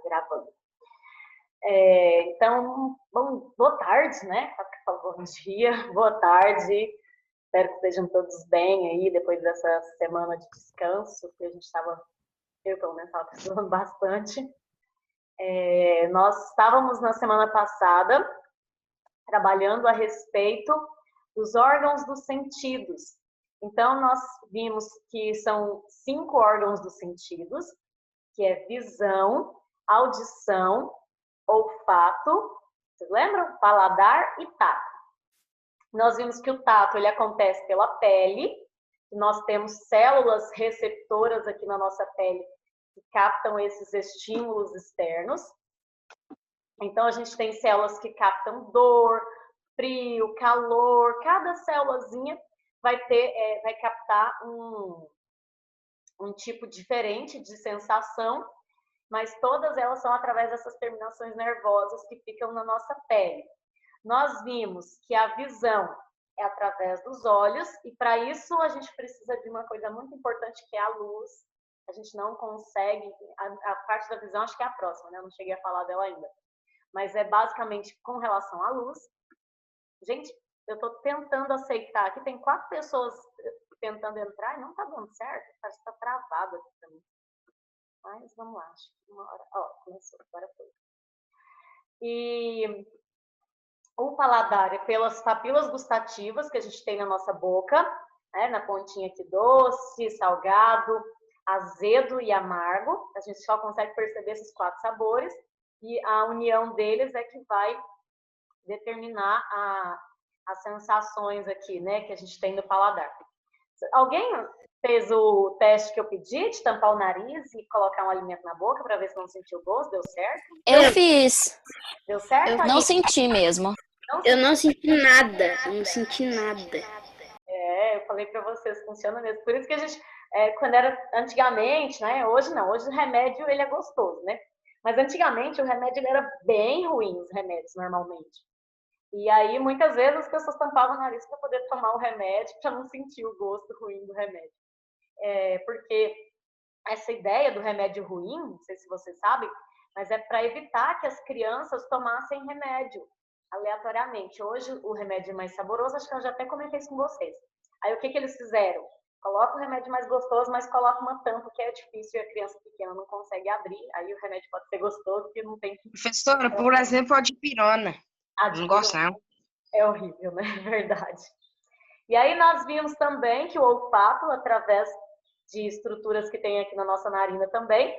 gravando. Então, boa tarde, né? Bom dia, boa tarde. Espero que estejam todos bem aí, depois dessa semana de descanso, que a gente estava, eu pelo menos estava precisando bastante. Nós estávamos na semana passada trabalhando a respeito dos órgãos dos sentidos. Então, nós vimos que são 5 órgãos dos sentidos, que é visão, audição, olfato, vocês lembram? Paladar e tato. Nós vimos que o tato ele acontece pela pele, nós temos células receptoras aqui na nossa pele que captam esses estímulos externos. Então, a gente tem células que captam dor, frio, calor, cada célulazinha vai captar um tipo diferente de sensação, mas todas elas são através dessas terminações nervosas que ficam na nossa pele. Nós vimos que a visão é através dos olhos, e para isso a gente precisa de uma coisa muito importante, que é a luz. A gente não consegue, a parte da visão acho que é a próxima, né? Eu não cheguei a falar dela ainda. Mas é basicamente com relação à luz. Gente, eu estou tentando aceitar, aqui tem 4 pessoas tentando entrar e não está dando certo, parece que está travado aqui para mim. Mas vamos lá, acho que uma hora... começou, agora foi. E o paladar é pelas papilas gustativas que a gente tem na nossa boca, né, na pontinha aqui, doce, salgado, azedo e amargo. A gente só consegue perceber esses 4 sabores e a união deles é que vai determinar as sensações aqui, né, que a gente tem no paladar. Alguém fez o teste que eu pedi, de tampar o nariz e colocar um alimento na boca para ver se não sentiu o gosto? Deu certo? Eu fiz. Deu certo? Eu não senti mesmo. Eu não senti nada, não senti nada. Eu falei para vocês, funciona mesmo. Por isso que a gente, quando era antigamente, né? Hoje não, hoje o remédio ele é gostoso, né? Mas antigamente o remédio ele era bem ruim, os remédios normalmente. E aí muitas vezes as pessoas tampavam o nariz para poder tomar o remédio, para não sentir o gosto ruim do remédio. Porque essa ideia do remédio ruim, não sei se vocês sabem, mas é para evitar que as crianças tomassem remédio aleatoriamente. Hoje o remédio é mais saboroso, acho que eu já até comentei isso com vocês. Aí o que eles fizeram? Coloca o remédio mais gostoso, mas coloca uma tampa que é difícil e a criança pequena não consegue abrir. Aí o remédio pode ser gostoso porque não tem... Professora, por exemplo, a dipirona. Não gosto não. É horrível, né? É verdade. E aí nós vimos também que o olfato, através de estruturas que tem aqui na nossa narina também,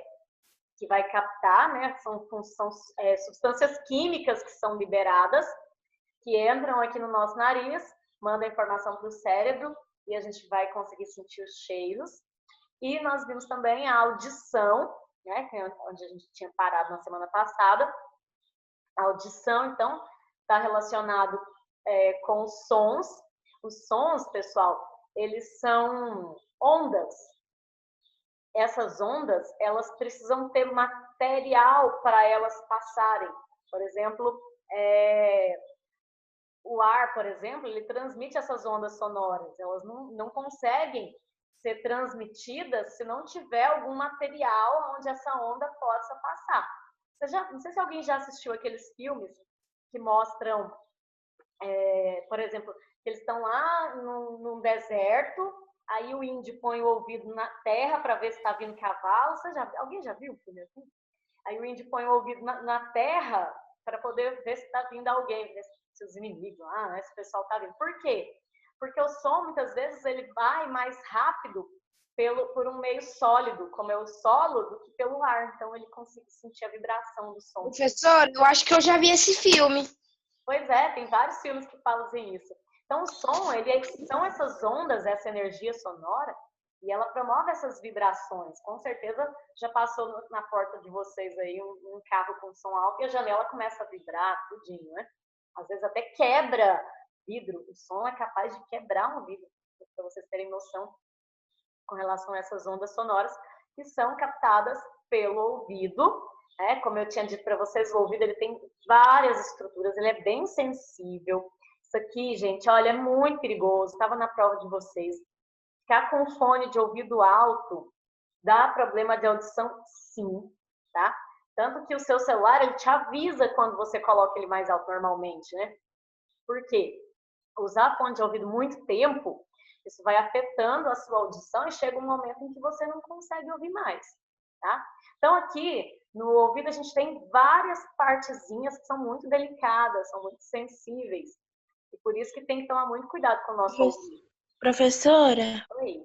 que vai captar, né? São substâncias químicas que são liberadas, que entram aqui no nosso nariz, mandam informação para o cérebro e a gente vai conseguir sentir os cheiros. E nós vimos também a audição, né? Que é onde a gente tinha parado na semana passada. A audição, então, está relacionado com os sons. Os sons, pessoal, eles são ondas. Essas ondas, elas precisam ter material para elas passarem. Por exemplo, o ar, por exemplo, ele transmite essas ondas sonoras. Elas não conseguem ser transmitidas se não tiver algum material onde essa onda possa passar. Não sei se alguém já assistiu aqueles filmes que mostram, por exemplo, que eles estão lá num deserto, aí o índio põe o ouvido na terra para ver se está vindo cavalo. Alguém já viu o filme assim? Aí o índio põe o ouvido na terra para poder ver se está vindo alguém, ver se os inimigos lá, né, se o pessoal está vindo. Por quê? Porque o som, muitas vezes, ele vai mais rápido por um meio sólido, como é o solo, do que pelo ar. Então, ele consegue sentir a vibração do som. Professor, eu acho que eu já vi esse filme. Pois é, tem vários filmes que fazem isso. Então, o som, são essas ondas, essa energia sonora, e ela promove essas vibrações. Com certeza, já passou na porta de vocês aí um carro com som alto e a janela começa a vibrar, tudinho, né? Às vezes até quebra vidro. O som é capaz de quebrar um vidro, para vocês terem noção com relação a essas ondas sonoras que são captadas pelo ouvido. Como eu tinha dito para vocês, o ouvido ele tem várias estruturas, ele é bem sensível. Isso aqui, gente, olha, é muito perigoso. Estava na prova de vocês. Ficar com fone de ouvido alto dá problema de audição, sim, tá? Tanto que o seu celular, ele te avisa quando você coloca ele mais alto normalmente, né? Por quê? Usar fone de ouvido muito tempo, isso vai afetando a sua audição e chega um momento em que você não consegue ouvir mais, tá? Então, aqui no ouvido a gente tem várias partezinhas que são muito delicadas, são muito sensíveis. E por isso que tem que tomar muito cuidado com o nosso ouvido. Professora, Oi.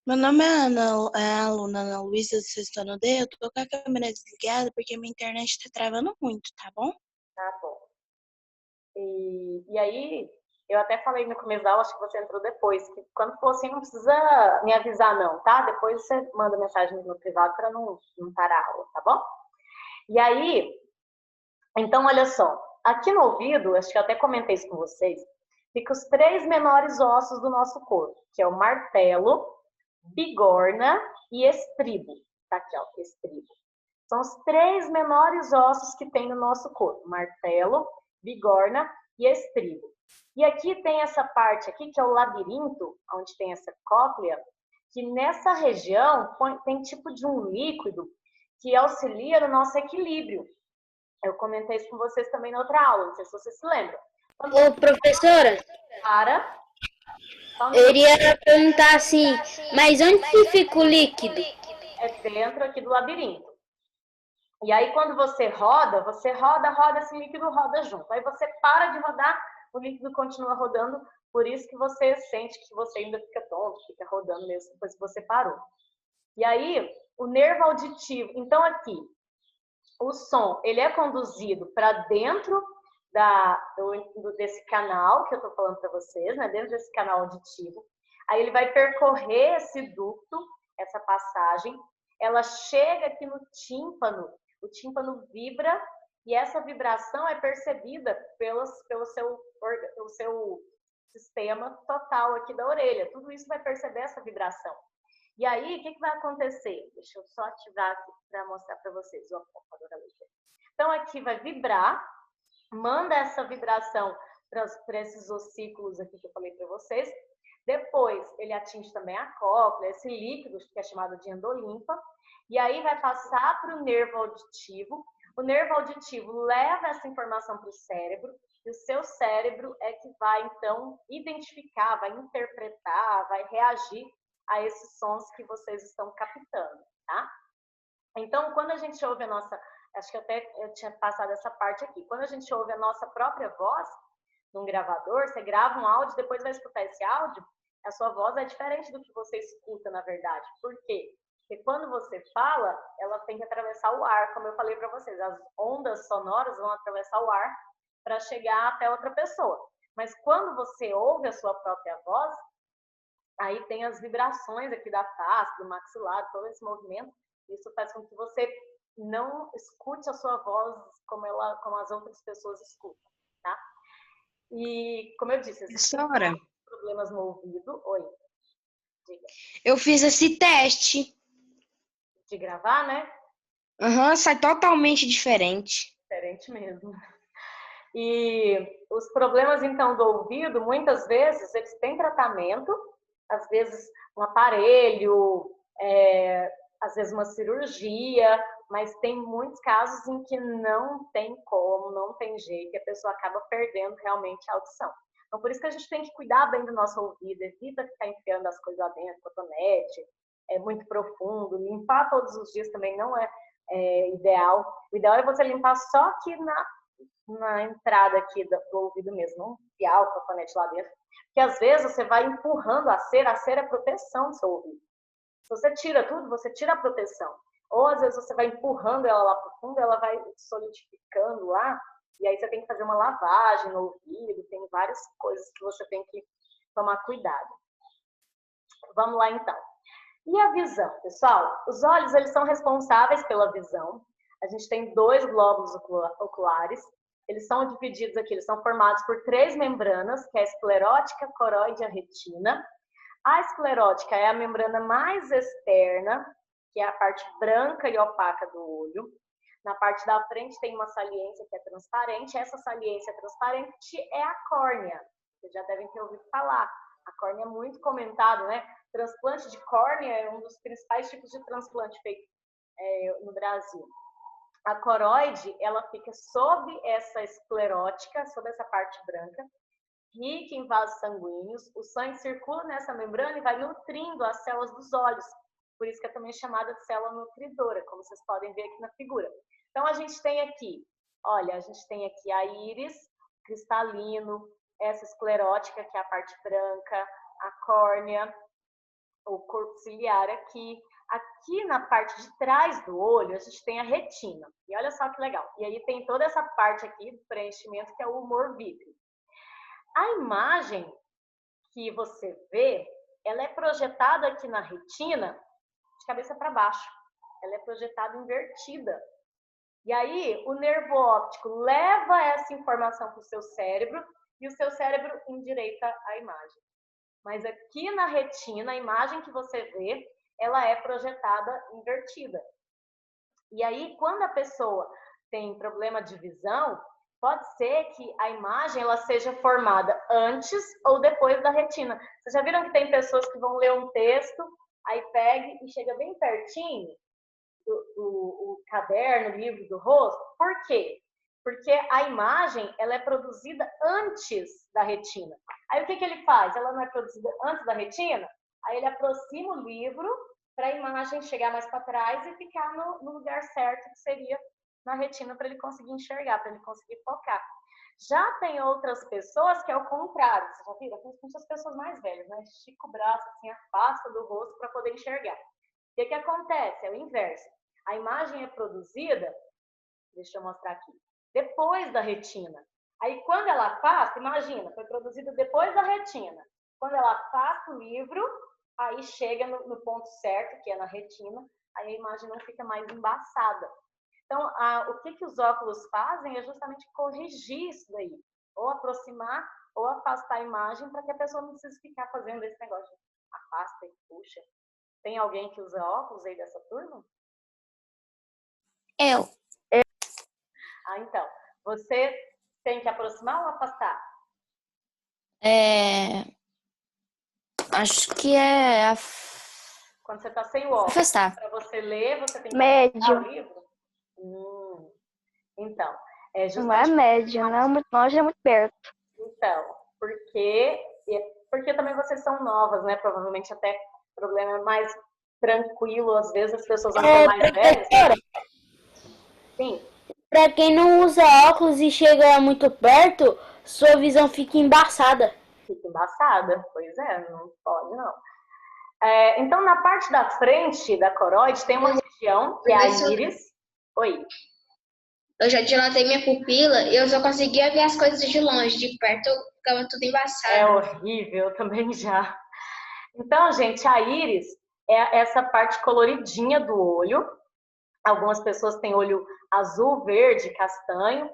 meu nome é Ana, é a aluna Ana Luísa do sexto ano D. Eu tô com a câmera desligada porque minha internet tá travando muito, tá bom? Tá bom. E aí, eu até falei no começo da aula, acho que você entrou depois, que quando for assim não precisa me avisar não, tá? Depois você manda mensagem no privado para não parar a aula, tá bom? E aí, então olha só, aqui no ouvido, acho que eu até comentei isso com vocês, fica os 3 menores ossos do nosso corpo, que é o martelo, bigorna e estribo. Tá aqui, ó, estribo. São os 3 menores ossos que tem no nosso corpo, martelo, bigorna e estribo. E aqui tem essa parte aqui, que é o labirinto, onde tem essa cóclea, que nessa região tem tipo de um líquido que auxilia no nosso equilíbrio. Eu comentei isso com vocês também na outra aula, não sei se vocês se lembram. Ô, professora, eu iria perguntar assim, mas onde que fica o líquido? É dentro aqui do labirinto. E aí, quando você roda, roda, esse líquido roda junto. Aí você para de rodar, o líquido continua rodando, por isso que você sente que você ainda fica tonto, fica rodando mesmo depois que você parou. E aí, o nervo auditivo, então aqui, o som, ele é conduzido para dentro desse canal que eu estou falando para vocês, né? Dentro desse canal auditivo. Aí ele vai percorrer esse ducto, essa passagem, ela chega aqui no tímpano, o tímpano vibra e essa vibração é percebida pelo seu sistema total aqui da orelha. Tudo isso vai perceber essa vibração. E aí, o que vai acontecer? Deixa eu só ativar aqui para mostrar para vocês o computador da luz. Então, aqui vai vibrar, manda essa vibração para esses ossículos aqui que eu falei para vocês. Depois, ele atinge também a cóclea, esse líquido que é chamado de endolimpa. E aí vai passar para o nervo auditivo. O nervo auditivo leva essa informação para o cérebro. E o seu cérebro é que vai, então, identificar, vai interpretar, vai reagir a esses sons que vocês estão captando, tá? Então, quando a gente ouve a nossa... Acho que eu tinha passado essa parte aqui. Quando a gente ouve a nossa própria voz num gravador, você grava um áudio, depois vai escutar esse áudio, a sua voz é diferente do que você escuta, na verdade. Por quê? Porque quando você fala, ela tem que atravessar o ar, como eu falei para vocês. As ondas sonoras vão atravessar o ar para chegar até outra pessoa. Mas quando você ouve a sua própria voz, aí tem as vibrações aqui da face, do maxilar, todo esse movimento. Isso faz com que você não escute a sua voz como as outras pessoas escutam, tá? E, como eu disse, existem problemas no ouvido. Oi, diga. Eu fiz esse teste. De gravar, né? Sai totalmente diferente. Diferente mesmo. E os problemas, então, do ouvido, muitas vezes, eles têm tratamento, às vezes um aparelho, às vezes uma cirurgia, mas tem muitos casos em que não tem como, não tem jeito, e a pessoa acaba perdendo realmente a audição. Então, por isso que a gente tem que cuidar bem do nosso ouvido, evita ficar enfiando as coisas lá dentro, cotonete, é muito profundo, limpar todos os dias também não é ideal. O ideal é você limpar só aqui na entrada aqui do ouvido mesmo, não enfiar o cotonete lá dentro, porque às vezes você vai empurrando a cera é proteção do seu ouvido. Se você tira tudo, você tira a proteção. Ou às vezes você vai empurrando ela lá para o fundo, ela vai solidificando lá, e aí você tem que fazer uma lavagem no ouvido, tem várias coisas que você tem que tomar cuidado. Vamos lá então. E a visão, pessoal? Os olhos, eles são responsáveis pela visão. A gente tem 2 glóbulos oculares. Eles são divididos aqui, eles são formados por 3 membranas, que é a esclerótica, coroide e a retina. A esclerótica é a membrana mais externa, que é a parte branca e opaca do olho. Na parte da frente tem uma saliência que é transparente. Essa saliência transparente é a córnea. Vocês já devem ter ouvido falar. A córnea é muito comentado, né? Transplante de córnea é um dos principais tipos de transplante feito no Brasil. A coroide, ela fica sob essa esclerótica, sob essa parte branca, rica em vasos sanguíneos. O sangue circula nessa membrana e vai nutrindo as células dos olhos. Por isso que é também chamada de célula nutridora, como vocês podem ver aqui na figura. Então, a gente tem aqui, olha, a gente tem aqui a íris, cristalino, essa esclerótica, que é a parte branca, a córnea, o corpo ciliar aqui. Aqui na parte de trás do olho, a gente tem a retina. E olha só que legal. E aí tem toda essa parte aqui do preenchimento, que é o humor vítreo. A imagem que você vê, ela é projetada aqui na retina de cabeça para baixo. Ela é projetada invertida. E aí, o nervo óptico leva essa informação para o seu cérebro e o seu cérebro endireita a imagem. Mas aqui na retina, a imagem que você vê, ela é projetada invertida. E aí, quando a pessoa tem problema de visão, pode ser que a imagem ela seja formada antes ou depois da retina. Vocês já viram que tem pessoas que vão ler um texto, aí pega e chega bem pertinho do caderno, livro do rosto? Por quê? Porque a imagem ela é produzida antes da retina. Aí o que ele faz? Ela não é produzida antes da retina? Aí ele aproxima o livro para a imagem chegar mais para trás e ficar no lugar certo, que seria na retina, para ele conseguir enxergar, para ele conseguir focar. Já tem outras pessoas que é o contrário. Vocês já viram? Tem as pessoas mais velhas, né? Estica o braço, assim, afasta do rosto para poder enxergar. O que acontece? É o inverso. A imagem é produzida, deixa eu mostrar aqui, depois da retina. Aí, quando ela afasta, imagina, foi produzida depois da retina. Quando ela afasta o livro, aí chega no ponto certo, que é na retina, aí a imagem não fica mais embaçada. Então, o que os óculos fazem é justamente corrigir isso daí. Ou aproximar, ou afastar a imagem, para que a pessoa não precise ficar fazendo esse negócio de afasta e puxa. Tem alguém que usa óculos aí dessa turma? Eu. Então, você tem que aproximar ou afastar? Acho que é Quando você está sem o óculos, afastar. para você ler, você tem que Médio. afastar o livro? Então, Não é justamente... médio, não é muito longe, é muito perto. Então, porque também vocês são novas, né? Provavelmente até o problema é mais tranquilo, às vezes as pessoas até mais velhas. Professora, Sim, pra quem não usa óculos e chega muito perto, sua visão fica embaçada. fica embaçada. Pois é, não pode não. Então, na parte da frente da coroide tem uma região que é a íris. Oi. Eu já dilatei minha pupila e eu só conseguia ver as coisas de longe, de perto ficava tudo embaçado. É horrível, eu também já. Então, gente, a íris é essa parte coloridinha do olho. Algumas pessoas têm olho azul, verde, castanho,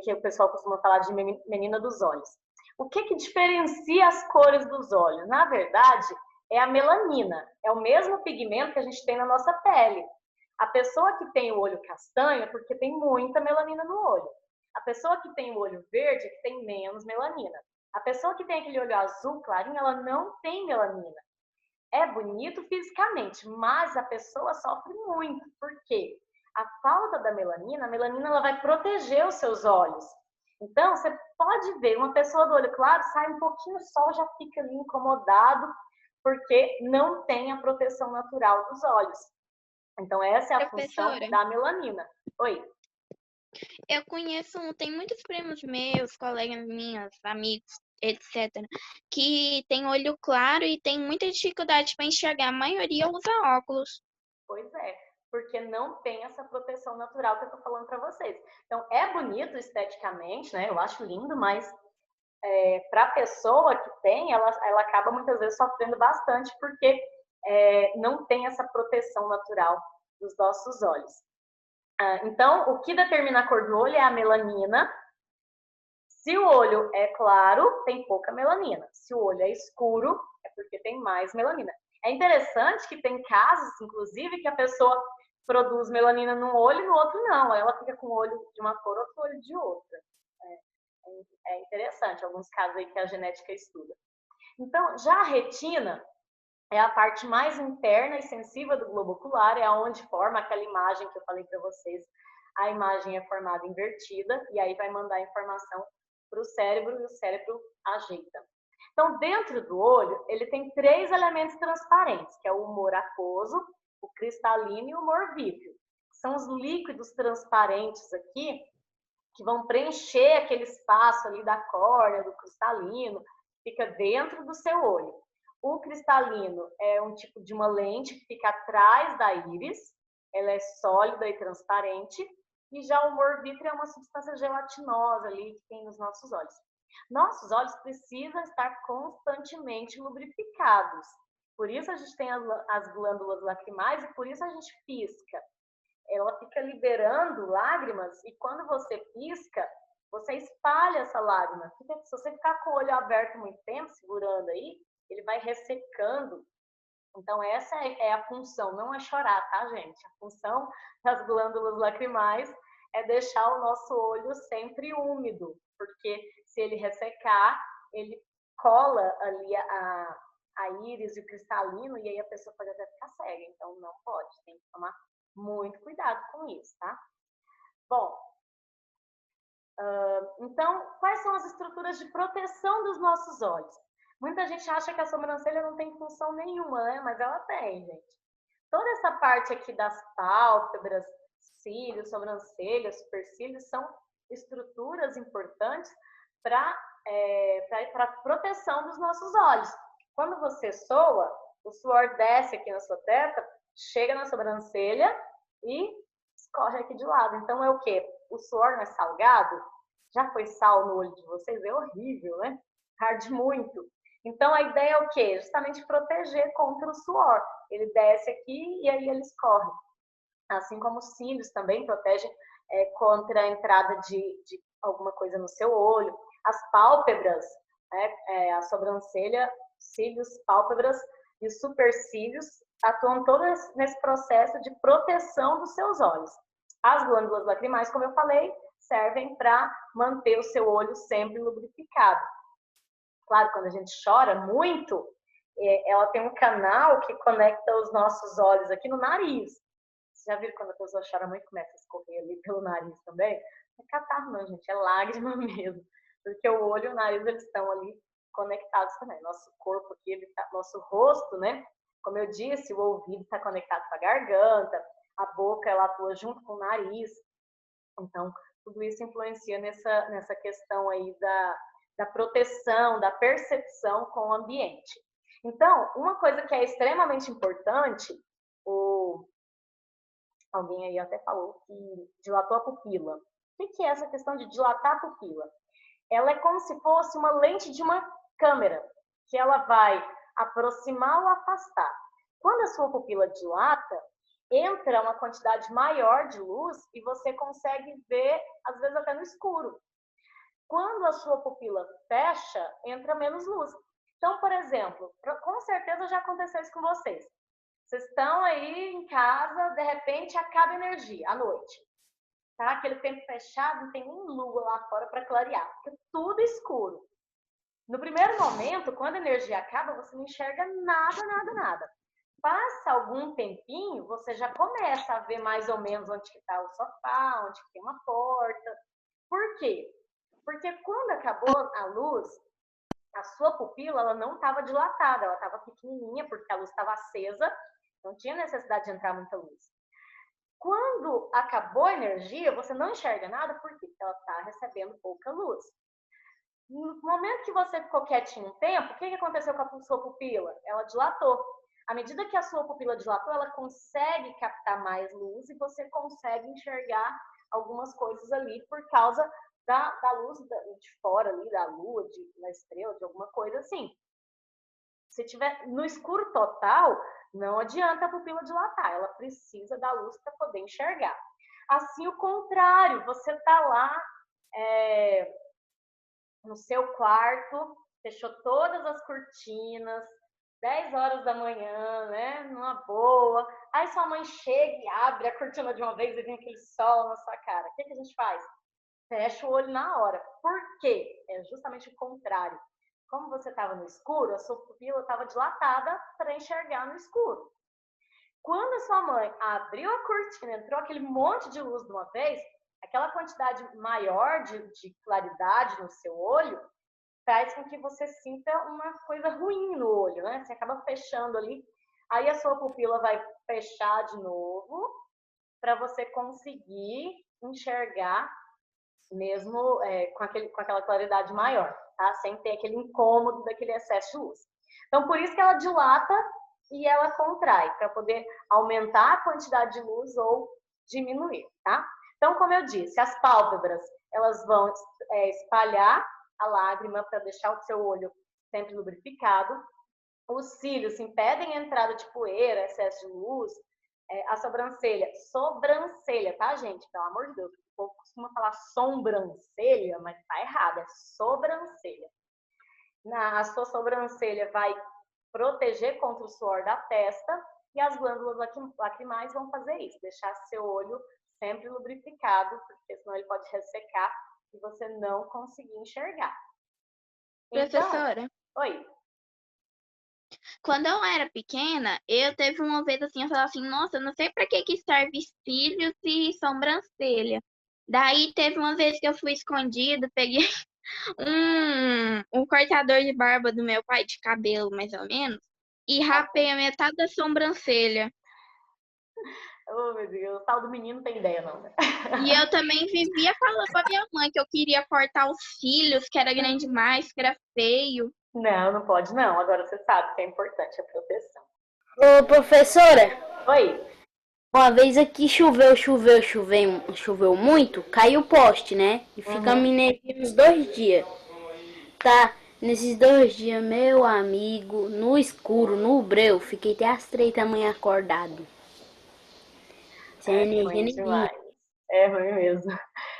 que o pessoal costuma falar de menina dos olhos. O que diferencia as cores dos olhos? Na verdade, é a melanina. É o mesmo pigmento que a gente tem na nossa pele. A pessoa que tem o olho castanho é porque tem muita melanina no olho. A pessoa que tem o olho verde é que tem menos melanina. A pessoa que tem aquele olho azul clarinho, ela não tem melanina. É bonito fisicamente, mas a pessoa sofre muito. Por quê? A falta da melanina, a melanina ela vai proteger os seus olhos. Então, você pode ver uma pessoa do olho claro, sai um pouquinho o sol, já fica ali incomodado, porque não tem a proteção natural dos olhos. Então, essa é a função da melanina. Oi. Eu conheço, tem muitos primos meus, colegas minhas, amigos, etc., que tem olho claro e tem muita dificuldade para enxergar. A maioria usa óculos. Pois é, porque não tem essa proteção natural que eu tô falando para vocês. Então, é bonito esteticamente, né? Eu acho lindo, mas para a pessoa que tem, ela acaba muitas vezes sofrendo bastante, porque não tem essa proteção natural dos nossos olhos. Então, o que determina a cor do olho é a melanina. Se o olho é claro, tem pouca melanina. Se o olho é escuro, é porque tem mais melanina. É interessante que tem casos, inclusive, que a pessoa produz melanina num olho e no outro não. Ela fica com o olho de uma cor, outro olho de outra. É interessante, alguns casos aí que a genética estuda. Então, já a retina é a parte mais interna e sensível do globo ocular, é onde forma aquela imagem que eu falei para vocês. A imagem é formada invertida e aí vai mandar a informação para o cérebro e o cérebro ajeita. Então, dentro do olho, ele tem 3 elementos transparentes, que é o humor aquoso, o cristalino e o humor vítreo. São os líquidos transparentes aqui que vão preencher aquele espaço ali da córnea, do cristalino, que fica dentro do seu olho. O cristalino é um tipo de uma lente que fica atrás da íris, ela é sólida e transparente, e já o humor vítreo é uma substância gelatinosa ali que tem nos nossos olhos. Nossos olhos precisam estar constantemente lubrificados. Por isso a gente tem as glândulas lacrimais e por isso a gente pisca. Ela fica liberando lágrimas e quando você pisca, você espalha essa lágrima. Se você ficar com o olho aberto muito tempo, segurando aí, ele vai ressecando. Então, essa é a função, não é chorar, tá, gente? A função das glândulas lacrimais é deixar o nosso olho sempre úmido, porque se ele ressecar, ele cola ali a íris e o cristalino, e aí a pessoa pode até ficar cega. Então, não pode, tem que tomar muito cuidado com isso, tá? Bom, então, quais são as estruturas de proteção dos nossos olhos? Muita gente acha que a sobrancelha não tem função nenhuma, né? Mas ela tem, gente. Toda essa parte aqui das pálpebras, cílios, sobrancelhas, supercílios, são estruturas importantes para a proteção dos nossos olhos. Quando você soa, o suor desce aqui na sua testa, chega na sobrancelha e escorre aqui de lado. Então é o quê? O suor não é salgado? Já foi sal no olho de vocês? É horrível, né? Arde muito. Então a ideia é o quê? Justamente proteger contra o suor. Ele desce aqui e aí ele escorre. Assim como os cílios também protegem contra a entrada de alguma coisa no seu olho. As pálpebras, a sobrancelha, cílios, pálpebras e os supercílios atuam todos nesse processo de proteção dos seus olhos. As glândulas lacrimais, como eu falei, servem para manter o seu olho sempre lubrificado. Claro, quando a gente chora muito, ela tem um canal que conecta os nossos olhos aqui no nariz. Vocês já viram quando a pessoa chora muito, começa a escorrer ali pelo nariz também? Não é catarro não, gente, é lágrima mesmo. Porque o olho e o nariz, eles estão ali conectados também. Nosso corpo aqui, nosso rosto, né? Como eu disse, o ouvido está conectado com a garganta, a boca, ela atua junto com o nariz. Então, tudo isso influencia nessa questão aí da proteção, da percepção com o ambiente. Então, uma coisa que é extremamente importante, alguém aí até falou que dilatou a pupila. O que é essa questão de dilatar a pupila? Ela é como se fosse uma lente de uma câmera, que ela vai aproximar ou afastar. Quando a sua pupila dilata, entra uma quantidade maior de luz e você consegue ver, às vezes até no escuro. Quando a sua pupila fecha, entra menos luz. Então, por exemplo, com certeza já aconteceu isso com vocês. Vocês estão aí em casa, de repente acaba a energia à noite. Tá? Aquele tempo fechado, não tem nem lua lá fora para clarear, fica tudo escuro. No primeiro momento, quando a energia acaba, você não enxerga nada. Passa algum tempinho, você já começa a ver mais ou menos onde está o sofá, onde tem uma porta. Por quê? Porque quando acabou a luz, a sua pupila ela não estava dilatada, ela estava pequenininha, porque a luz estava acesa, não tinha necessidade de entrar muita luz. Quando acabou a energia, você não enxerga nada, porque ela está recebendo pouca luz. No momento que você ficou quietinho um tempo, o que aconteceu com a sua pupila? Ela dilatou. À medida que a sua pupila dilatou, ela consegue captar mais luz e você consegue enxergar algumas coisas ali por causa da luz de fora ali, da lua, da estrela, de alguma coisa assim. Se tiver no escuro total, não adianta a pupila dilatar, ela precisa da luz para poder enxergar. Assim, o contrário, você está lá no seu quarto, fechou todas as cortinas, 10 horas da manhã, né, numa boa, aí sua mãe chega e abre a cortina de uma vez e vem aquele sol na sua cara. O que a gente faz? Fecha o olho na hora. Por quê? É justamente o contrário. como você estava no escuro, a sua pupila estava dilatada para enxergar no escuro. Quando a sua mãe abriu a cortina, entrou aquele monte de luz de uma vez, aquela quantidade maior de claridade no seu olho faz com que você sinta uma coisa ruim no olho, né? Você acaba fechando ali, aí a sua pupila vai fechar de novo para você conseguir enxergar mesmo com aquela claridade maior, tá? Sem ter aquele incômodo daquele excesso de luz. Então, por isso que ela dilata e ela contrai, para poder aumentar a quantidade de luz ou diminuir, tá? Então, como eu disse, as pálpebras, elas vão espalhar a lágrima para deixar o seu olho sempre lubrificado. Os cílios impedem a entrada de poeira, excesso de luz. A sobrancelha, tá, gente? Pelo amor de Deus, o povo costuma falar sobrancelha, mas tá errado, é sobrancelha. A sua sobrancelha vai proteger contra o suor da testa e as glândulas lacrimais vão fazer isso, deixar seu olho sempre lubrificado, porque senão ele pode ressecar e você não conseguir enxergar. Então, Professora, oi. quando eu era pequena, eu teve uma vez assim, eu falava assim, nossa, eu não sei pra que serve cílios e sobrancelha. Daí teve uma vez que eu fui escondida, peguei um cortador de barba do meu pai, de cabelo mais ou menos, e rapei a metade da sobrancelha. Oh, meu Deus, o tal do menino não tem ideia, não, né? E eu também vivia falando pra minha mãe que eu queria cortar os cílios, que era grande demais, que era feio. Não, não pode não. Agora você sabe que é importante a proteção. Ô, professora, Oi. uma vez aqui choveu muito, caiu o poste, né? E fica mineiro uns 2 dias. Tá, nesses 2 dias, meu amigo, no escuro, no breu, fiquei até às 3 da manhã acordado. Sem energia ruim nenhuma. demais. É ruim mesmo.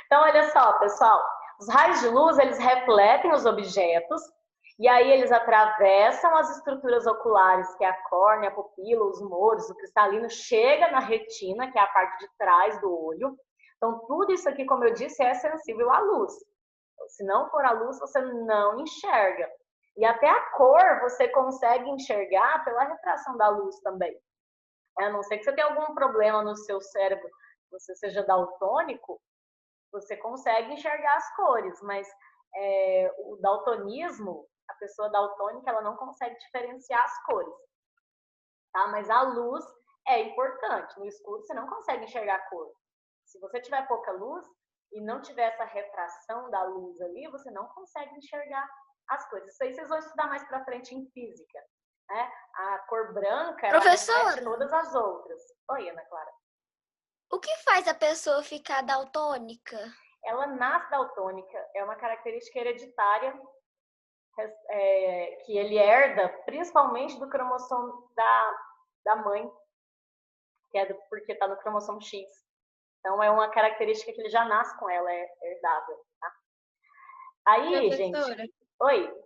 Então, olha só, pessoal. Os raios de luz, eles refletem os objetos e aí eles atravessam as estruturas oculares, que é a córnea, a pupila, os moros, o cristalino, chega na retina, que é a parte de trás do olho. Então, tudo isso aqui, como eu disse, é sensível à luz. Se não for a luz, você não enxerga. E até a cor você consegue enxergar pela refração da luz também. A não ser que você tenha algum problema no seu cérebro, você seja daltônico, você consegue enxergar as cores, mas o daltonismo, a pessoa daltônica, ela não consegue diferenciar as cores, tá? Mas a luz é importante. No escuro você não consegue enxergar a cor. Se você tiver pouca luz e não tiver essa refração da luz ali, você não consegue enxergar as coisas. Isso aí vocês vão estudar mais pra frente em física, né? A cor branca, ela reflete todas as outras. Oi, Ana Clara. O que faz a pessoa ficar daltônica? Ela nasce daltônica, é uma característica hereditária que ele herda principalmente do cromossomo da mãe, que é porque está no cromossomo X. Então, é uma característica que ele já nasce com ela, é herdável, tá? Aí, Professora, gente... Oi.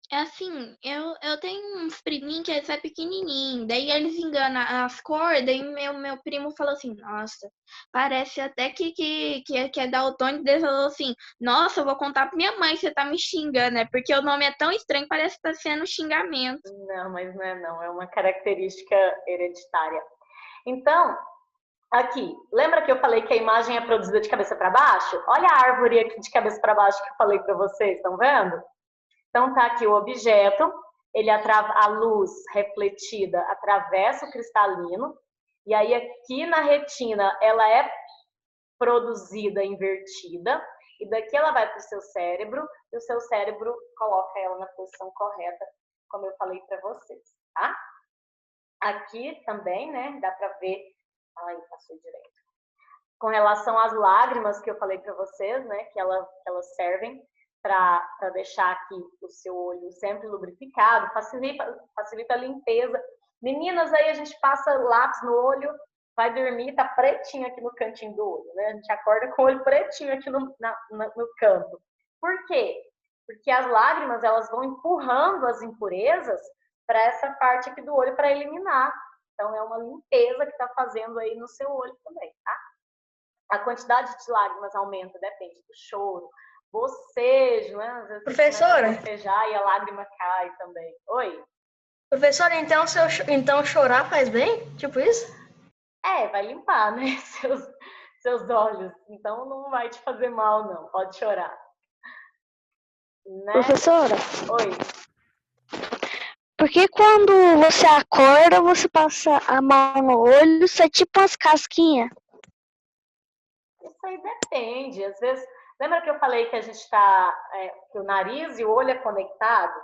é assim, eu tenho uns priminhos que eles são pequenininhos, daí eles enganam as cores, daí meu primo falou assim, nossa, parece até que é daltônico, daí ele falou assim, nossa, eu vou contar pra minha mãe que você tá me xingando, né? Porque o nome é tão estranho, parece que tá sendo xingamento. Não, mas não é não, é uma característica hereditária. Então, aqui, lembra que eu falei que a imagem é produzida de cabeça para baixo? Olha a árvore aqui de cabeça para baixo que eu falei para vocês, estão vendo? Então, tá aqui o objeto, a luz refletida atravessa o cristalino, e aí aqui na retina ela é produzida invertida, e daqui ela vai para o seu cérebro, e o seu cérebro coloca ela na posição correta, como eu falei para vocês, tá? Aqui também, né, dá para ver... Ai, passou direito. Com relação às lágrimas que eu falei para vocês, né, que elas servem para deixar aqui o seu olho sempre lubrificado, facilita a limpeza. Meninas, aí a gente passa lápis no olho, vai dormir, tá pretinho aqui no cantinho do olho, né? A gente acorda com o olho pretinho aqui no canto. Por quê? Porque as lágrimas, elas vão empurrando as impurezas para essa parte aqui do olho para eliminar. Então, é uma limpeza que está fazendo aí no seu olho também, tá? A quantidade de lágrimas aumenta, depende do choro, bocejo, né? Às vezes Professora? começa a bocejar e a lágrima cai também. Oi? Professora, então chorar faz bem? Tipo isso? Vai limpar, né? Seus olhos. Então não vai te fazer mal, não. Pode chorar. Né? Professora, Oi. porque quando você acorda, você passa a mão no olho, isso é tipo umas casquinhas? Isso aí depende. Às vezes, lembra que eu falei que a gente está, que o nariz e o olho é conectado?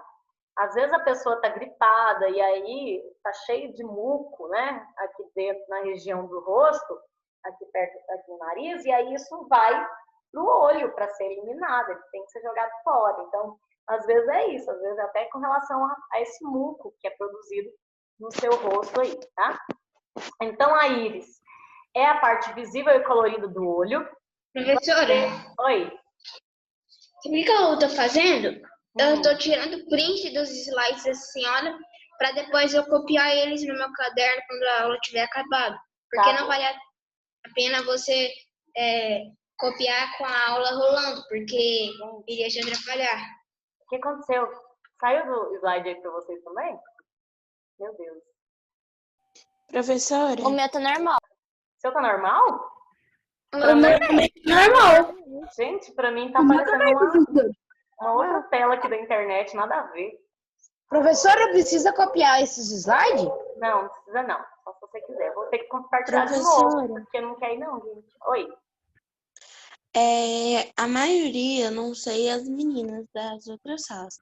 Às vezes a pessoa está gripada e aí está cheio de muco, né? Aqui dentro, na região do rosto, aqui perto aqui do nariz, e aí isso vai para o olho para ser eliminado, ele tem que ser jogado fora. Então, às vezes é isso, às vezes até com relação a esse muco que é produzido no seu rosto aí, tá? Então, a íris é a parte visível e colorida do olho. Professora, Oi. sabe o que eu tô fazendo? Eu tô tirando print dos slides da senhora para depois eu copiar eles no meu caderno quando a aula tiver acabado. Porque Tá. não vale a pena você copiar com a aula rolando, porque iria te atrapalhar. O que aconteceu? Saiu do slide aí para vocês também? Meu Deus. Professora? O meu tá normal. O seu tá normal? Pra mim é normal. Gente, para mim tá parecendo uma outra tela aqui da internet, nada a ver. Professora, precisa copiar esses slides? Não, não precisa não. Só se você quiser. Vou ter que compartilhar de novo, porque não quer ir não, gente. Oi. A maioria, não sei as meninas das outras salas,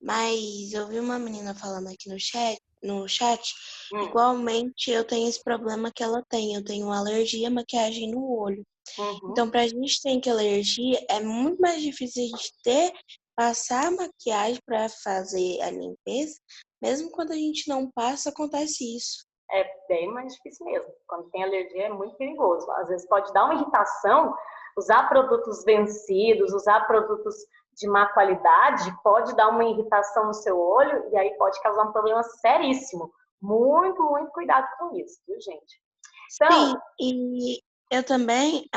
mas eu vi uma menina falando aqui no chat, igualmente eu tenho esse problema que ela tem, eu tenho alergia à maquiagem no olho. Então, pra gente ter alergia, é muito mais difícil a gente passar a maquiagem para fazer a limpeza, mesmo quando a gente não passa, acontece isso. É bem mais difícil mesmo. Quando tem alergia é muito perigoso. Às vezes pode dar uma irritação, usar produtos vencidos, usar produtos de má qualidade, pode dar uma irritação no seu olho e aí pode causar um problema seríssimo. Muito, muito cuidado com isso, viu, gente? Então, sim, e eu também,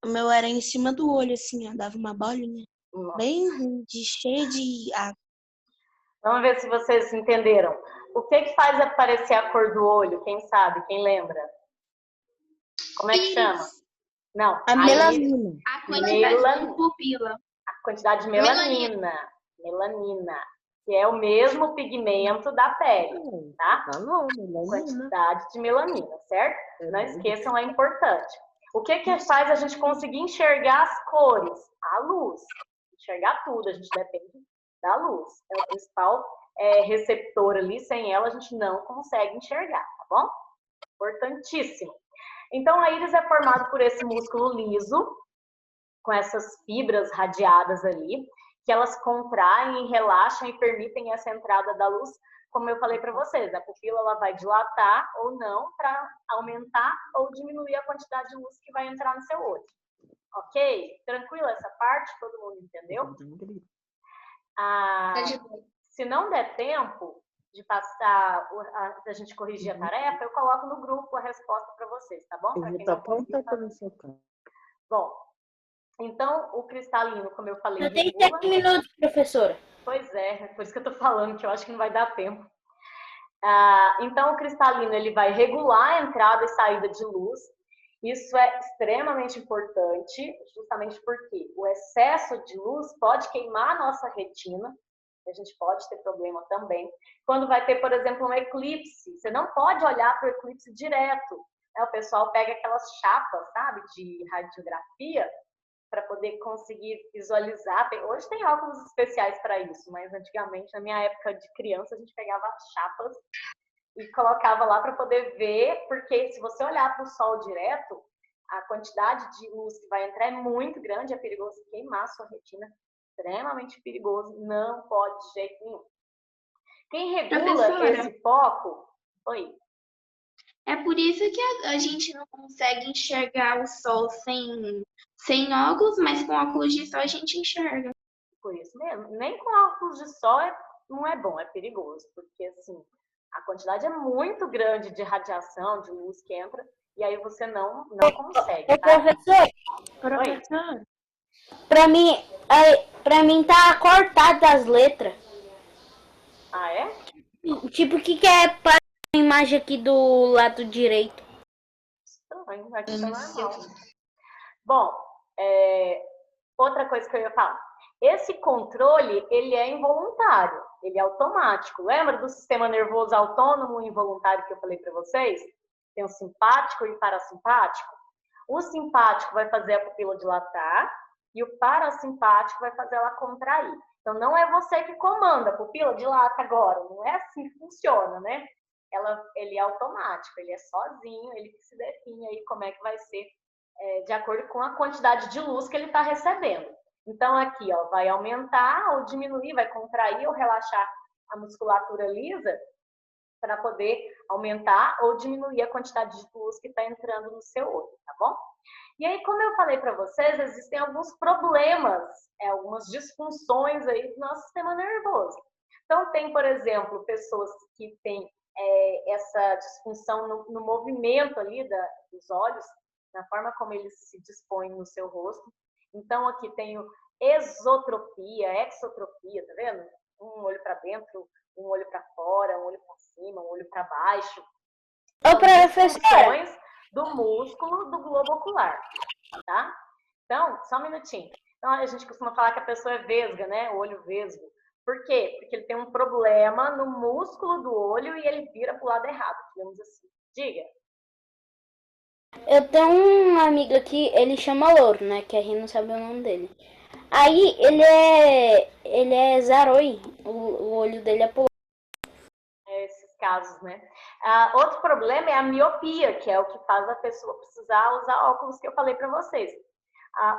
o meu era em cima do olho, assim, ó, dava uma bolinha bem cheia de água. Vamos ver se vocês entenderam. O que faz aparecer a cor do olho? Quem sabe? Quem lembra? Como é que chama? Não. A melanina. A quantidade de pupila. A quantidade de melanina. Melanina. Que é o mesmo pigmento da pele, tá? Quantidade de melanina, certo? Não esqueçam, é importante. O que faz a gente conseguir enxergar as cores? A luz. Enxergar tudo, a gente depende da luz. É o principal receptor ali, sem ela a gente não consegue enxergar, tá bom? Importantíssimo. Então, a íris é formada por esse músculo liso, com essas fibras radiadas ali, que elas contraem e relaxam e permitem essa entrada da luz, como eu falei para vocês, a pupila ela vai dilatar ou não para aumentar ou diminuir a quantidade de luz que vai entrar no seu olho. Ok? Tranquilo essa parte? Todo mundo entendeu? Se não der tempo de passar, da gente corrigir a tarefa, eu coloco no grupo a resposta para vocês, tá bom? Bom, então o cristalino, como eu falei, Eu tenho 10 minutos, professora. Pois é, por isso que eu tô falando, que eu acho que não vai dar tempo. Então o cristalino ele vai regular a entrada e saída de luz. Isso é extremamente importante, justamente porque o excesso de luz pode queimar a nossa retina, e a gente pode ter problema também. Quando vai ter, por exemplo, um eclipse, você não pode olhar para o eclipse direto. O pessoal pega aquelas chapas, sabe, de radiografia, para poder conseguir visualizar. Hoje tem óculos especiais para isso, mas antigamente, na minha época de criança, a gente pegava chapas e colocava lá para poder ver, porque se você olhar para o sol direto, a quantidade de luz que vai entrar é muito grande, é perigoso queimar a sua retina, extremamente perigoso, não pode de jeito nenhum. Quem regula esse foco... Oi. É por isso que a gente não consegue enxergar o sol sem óculos, mas com óculos de sol a gente enxerga. Por isso mesmo. Nem com óculos de sol não é bom, é perigoso, porque assim, a quantidade é muito grande de radiação, de luz que entra, e aí você não consegue. Professor, Pra mim tá cortado as letras. Ah, é? Tipo, o que é para a imagem aqui do lado direito? Estranho, aqui tá normal. Bom, outra coisa que eu ia falar. Esse controle, ele é involuntário, ele é automático. Lembra do sistema nervoso autônomo e involuntário que eu falei para vocês? Tem o simpático e o parasimpático. O simpático vai fazer a pupila dilatar e o parasimpático vai fazer ela contrair. Então, não é você que comanda a pupila dilata agora, não é assim que funciona, né? Ele é automático, ele é sozinho, ele que se define aí como é que vai ser de acordo com a quantidade de luz que ele está recebendo. Então, aqui, ó, vai aumentar ou diminuir, vai contrair ou relaxar a musculatura lisa para poder aumentar ou diminuir a quantidade de luz que está entrando no seu olho, tá bom? E aí, como eu falei para vocês, existem alguns problemas, algumas disfunções aí do nosso sistema nervoso. Então, tem, por exemplo, pessoas que têm essa disfunção no movimento ali dos olhos, na forma como eles se dispõem no seu rosto. Então, aqui tem esotropia, exotropia, tá vendo? Um olho para dentro, um olho para fora, um olho para cima, um olho para baixo. Ô, professora! Funções do músculo do globo ocular, tá? Então, só um minutinho. Então, a gente costuma falar que a pessoa é vesga, né? O olho vesgo. Por quê? Porque ele tem um problema no músculo do olho e ele vira pro lado errado, digamos assim. Diga. Eu tenho um amigo aqui, ele chama Louro, né? Que a gente não sabe o nome dele. Aí ele é zaroi, o olho dele é pulado. Esses casos, né? Outro problema é a miopia, que é o que faz a pessoa precisar usar óculos que eu falei para vocês.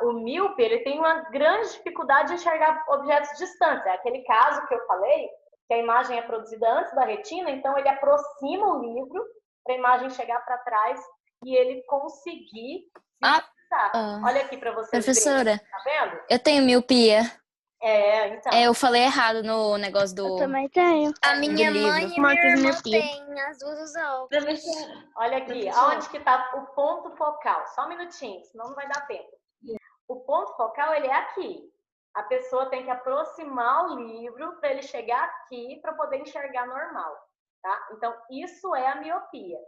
O míope, ele tem uma grande dificuldade de enxergar objetos distantes. É aquele caso que eu falei, que a imagem é produzida antes da retina, então ele aproxima o livro para a imagem chegar para trás e ele conseguir Olha aqui para vocês professora, verem. Tá vendo? eu tenho miopia. Então. Eu falei errado no negócio do. Eu também tenho. A minha mãe e minha irmã têm, as duas usam óculos. Professora. Olha aqui, aonde que tá o ponto focal? Só um minutinho, senão não vai dar tempo. O ponto focal, ele é aqui. A pessoa tem que aproximar o livro para ele chegar aqui para poder enxergar normal, tá? Então, isso é a miopia.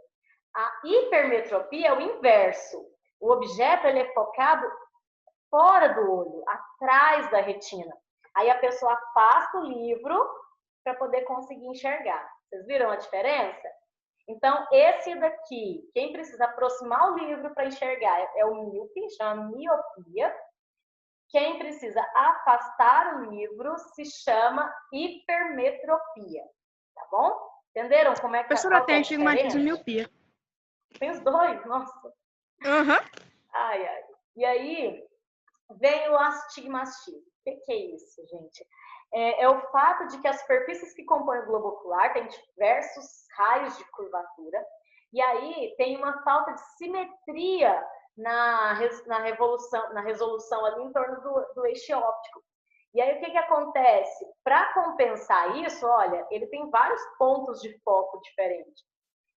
A hipermetropia é o inverso. O objeto, ele é focado fora do olho, atrás da retina. Aí a pessoa afasta o livro para poder conseguir enxergar. Vocês viram a diferença? Então, esse daqui, quem precisa aproximar o livro para enxergar é o míope, chama miopia. Quem precisa afastar o livro se chama hipermetropia, tá bom? Entenderam como é que Professora, tem astigmatismo e miopia. Tem os dois? Nossa. Ai, ai. E aí, vem o astigmatismo. O que é isso, gente? É o fato de que as superfícies que compõem o globo ocular têm diversos raios de curvatura, e aí tem uma falta de simetria na resolução ali em torno do eixo óptico. E aí o que acontece? Para compensar isso, olha, ele tem vários pontos de foco diferentes.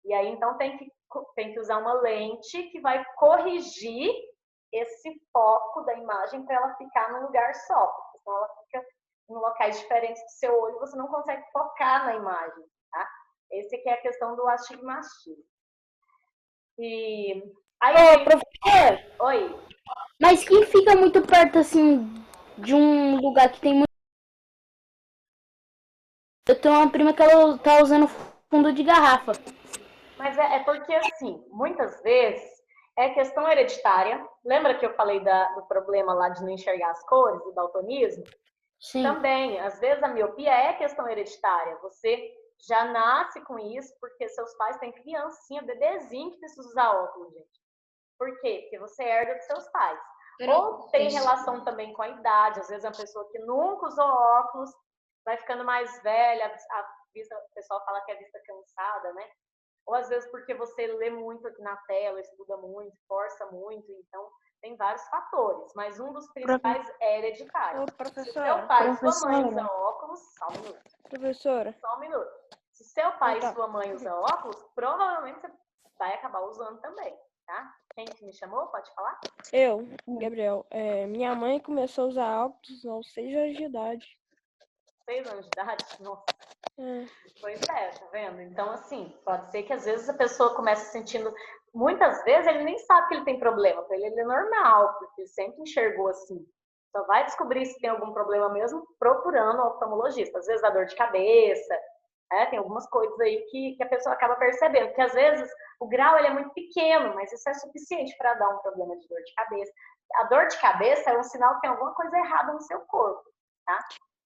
E aí então tem que usar uma lente que vai corrigir esse foco da imagem para ela ficar num lugar só, porque senão ela fica em locais diferentes do seu olho, você não consegue focar na imagem, tá? Esse aqui é a questão do astigmatismo. E aí, professor. Oi. Mas quem fica muito perto assim de um lugar que tem muito. Eu tenho uma prima que ela tá usando fundo de garrafa. Mas é porque assim, muitas vezes é questão hereditária. Lembra que eu falei do problema lá de não enxergar as cores, do daltonismo? Sim. Também, às vezes a miopia é questão hereditária. Você já nasce com isso porque seus pais têm criancinha, bebezinho que precisa usar óculos, gente. Por quê? Porque você herda dos seus pais. Ou tem relação também com a idade. Às vezes é uma pessoa que nunca usou óculos, vai ficando mais velha, o pessoal fala que é a vista cansada, né? Ou às vezes porque você lê muito aqui na tela, estuda muito, força muito, então tem vários fatores, mas um dos principais é hereditário. Se seu pai e sua mãe usam óculos, só um minuto. Professora. Só um minuto. Se seu pai e sua mãe usam óculos, provavelmente você vai acabar usando também, tá? Quem que me chamou? Pode falar? Eu, Gabriel. Minha mãe começou a usar óculos aos 6 anos de idade. 6 anos de idade? Nossa. É. Pois é, tá vendo? Então, assim, pode ser que às vezes a pessoa comece sentindo... Muitas vezes ele nem sabe que ele tem problema, para ele é normal, porque ele sempre enxergou assim. Só vai descobrir se tem algum problema mesmo procurando um oftalmologista. Às vezes dá dor de cabeça, tem algumas coisas aí que a pessoa acaba percebendo. Porque às vezes o grau ele é muito pequeno, mas isso é suficiente para dar um problema de dor de cabeça. A dor de cabeça é um sinal que tem alguma coisa errada no seu corpo, tá?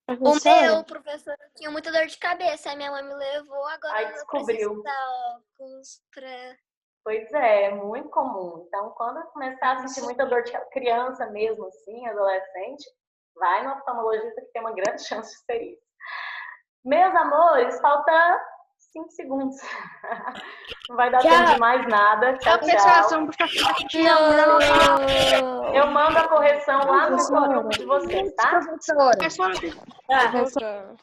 O meu professor tinha muita dor de cabeça, aí minha mãe me levou, agora Aí eu descobriu. preciso dar óculos pra... Pois é muito comum. Então, quando começar a sentir muita dor de cabeça, criança mesmo assim, adolescente, vai no oftalmologista que tem uma grande chance de ser isso. Meus amores, falta 5 segundos. Não vai dar tempo de mais nada. Tchau, tchau. Eu mando a correção lá no grupo de vocês, tá? Professora.